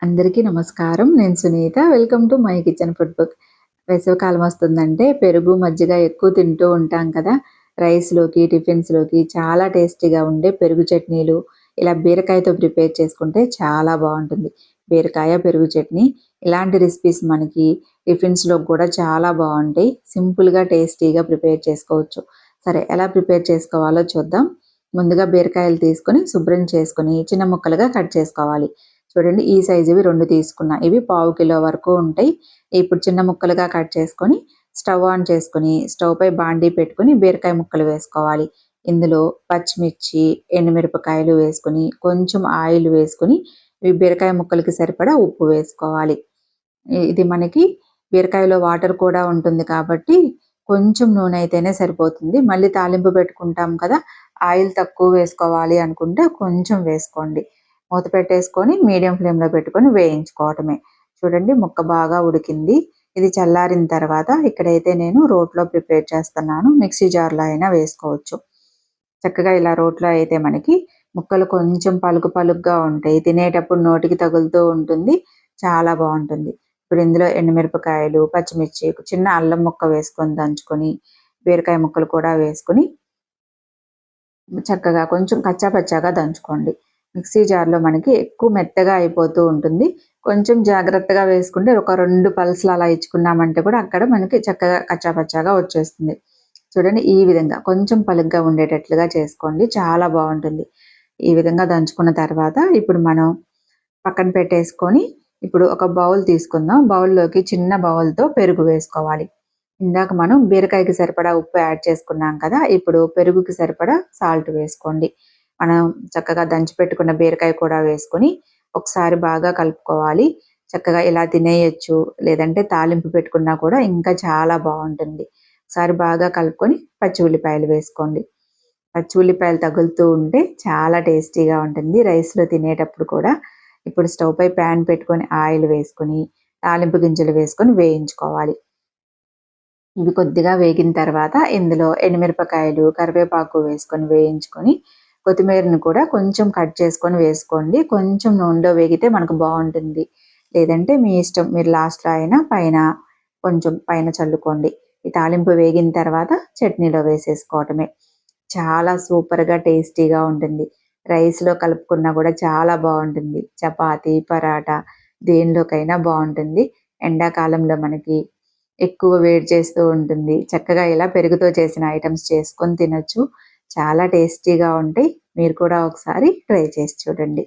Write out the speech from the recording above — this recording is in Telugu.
అందరికీ నమస్కారం. నేను Sunitha. Welcome to my kitchen food book. వేసవికాలం వస్తుందంటే పెరుగు, మజ్జిగ ఎక్కువ తింటూ ఉంటాం కదా! రైస్‌లోకి, టిఫిన్స్‌లోకి చాలా టేస్టీగా ఉండే పెరుగు చట్నీలు ఇలా బీరకాయతో ప్రిపేర్ చేసుకుంటే చాలా బావుంటుంది. బీరకాయ, పెరుగు చట్నీ ఇలాంటి రెసిపీస్ మనకి టిఫిన్స్‌లోకి కూడా చాలా బావుంటాయి. సింపుల్‌గా, టేస్టీగా ప్రిపేర్ చేసుకోవచ్చు. సరే ఎలా ప్రిపేర్ చేసుకోవాలో చూద్దాం. ముందుగా బీరకాయలు తీసుకొని శుభ్రం చేసుకొని చిన్న ముక్కలుగా కట్ చేసుకోవాలి. చూడండి ఈ సైజువి 2 తీసుకున్నా. ఇవి పావు కిలో వరకు ఉంటాయి. ఇప్పుడు చిన్న ముక్కలుగా కట్ చేసుకొని స్టవ్ ఆన్ చేసుకొని స్టవ్‌పై బాండీ పెట్టుకొని బీరకాయ ముక్కలు వేసుకోవాలి. ఇందులో పచ్చిమిర్చి, ఎండుమిరపకాయలు వేసుకొని కొంచెం ఆయిల్ వేసుకొని ఈ బీరకాయ ముక్కలకి సరిపడా ఉప్పు వేసుకోవాలి. ఇది మనకి బీరకాయలో వాటర్ కూడా ఉంటుంది కాబట్టి కొంచెం నూనె అయితేనే సరిపోతుంది. మళ్ళీ తాలింపు పెట్టుకుంటాం కదా! ఆయిల్ తక్కువ వేసుకోవాలి అనుకుంటే కొంచెం వేసుకోండి. మూత పెట్టేసుకొని మీడియం ఫ్లేమ్‌లో పెట్టుకొని వేయించుకోవటమే. చూడండి ముక్క బాగా ఉడికింది. ఇది చల్లారిన తర్వాత ఇక్కడైతే నేను రోట్లో ప్రిపేర్ చేస్తున్నాను. మిక్సీ జార్‌లో అయినా వేసుకోవచ్చు. చక్కగా ఇలా రోట్లో అయితే మనకి ముక్కలు కొంచెం పలుకు పలుకుగా ఉంటాయి. తినేటప్పుడు నోటికి తగులుతూ ఉంటుంది. చాలా బావుంటుంది. ఇప్పుడు ఇందులో ఎండుమిరపకాయలు, పచ్చిమిర్చి, చిన్న అల్లం ముక్క వేసుకొని దంచుకొని, బీరకాయ ముక్కలు కూడా వేసుకొని చక్కగా కొంచెం కచ్చా పచ్చాగా దంచుకోండి. మిక్సీ జార్‌లో మనకి ఎక్కువ మెత్తగా అయిపోతూ ఉంటుంది. కొంచెం జాగ్రత్తగా వేసుకుంటే ఒక 2 పల్స్‌లు అలా ఇచ్చుకున్నామంటే కూడా అక్కడ మనకి చక్కగా కచ్చా పచ్చాగా వచ్చేస్తుంది. చూడండి ఈ విధంగా కొంచెం పలుగ్గా ఉండేటట్లుగా చేసుకోండి. చాలా బావుంటుంది. ఈ విధంగా దంచుకున్న తర్వాత ఇప్పుడు మనం పక్కన పెట్టేసుకొని ఇప్పుడు ఒక బౌల్ తీసుకుందాం. బౌల్‌లోకి చిన్న బౌల్‌తో పెరుగు వేసుకోవాలి. ఇందాక మనం బీరకాయకి సరిపడా ఉప్పు యాడ్ చేసుకున్నాం కదా! ఇప్పుడు పెరుగుకి సరిపడా సాల్ట్ వేసుకోండి. మనం చక్కగా దంచి పెట్టుకున్న బీరకాయ కూడా వేసుకొని ఒకసారి బాగా కలుపుకోవాలి. చక్కగా ఇలా తినేయొచ్చు. లేదంటే తాలింపు పెట్టుకున్నా కూడా ఇంకా చాలా బావుంటుంది. ఒకసారి బాగా కలుపుకొని పచ్చి ఉల్లిపాయలు వేసుకోండి. పచ్చి ఉల్లిపాయలు తగులుతూ ఉంటే చాలా టేస్టీగా ఉంటుంది. రైస్‌లో తినేటప్పుడు కూడా. ఇప్పుడు స్టవ్ పై పాన్ పెట్టుకొని ఆయిల్ వేసుకొని, తాలింపు గింజలు వేసుకొని వేయించుకోవాలి. ఇవి కొద్దిగా వేగిన తర్వాత ఇందులో ఎండుమిరపకాయలు, కరివేపాకు వేసుకొని వేయించుకొని, కొత్తిమీరను కూడా కొంచెం కట్ చేసుకొని వేసుకోండి. కొంచెం నూనెలో వేగితే మనకు బావుంటుంది. లేదంటే మీ ఇష్టం. మీరు లాస్ట్‌లో అయినా కొంచెం పైన చల్లుకోండి. ఈ తాలింపు వేగిన తర్వాత చట్నీలో వేసేసుకోవటమే. చాలా సూపర్‌గా టేస్టీగా ఉంటుంది. రైస్‌లో కలుపుకున్నా కూడా చాలా బావుంటుంది. చపాతీ, పరాటా దేనిలోకైనా బావుంటుంది. ఎండాకాలంలో మనకి ఎక్కువ వేడి చేస్తూ ఉంటుంది. చక్కగా ఇలా పెరుగుతో చేసిన ఐటెమ్స్ చేసుకొని తినొచ్చు. చాలా టేస్టీగా ఉంటాయి. మీరు కూడా ఒకసారి ట్రై చేసి చూడండి.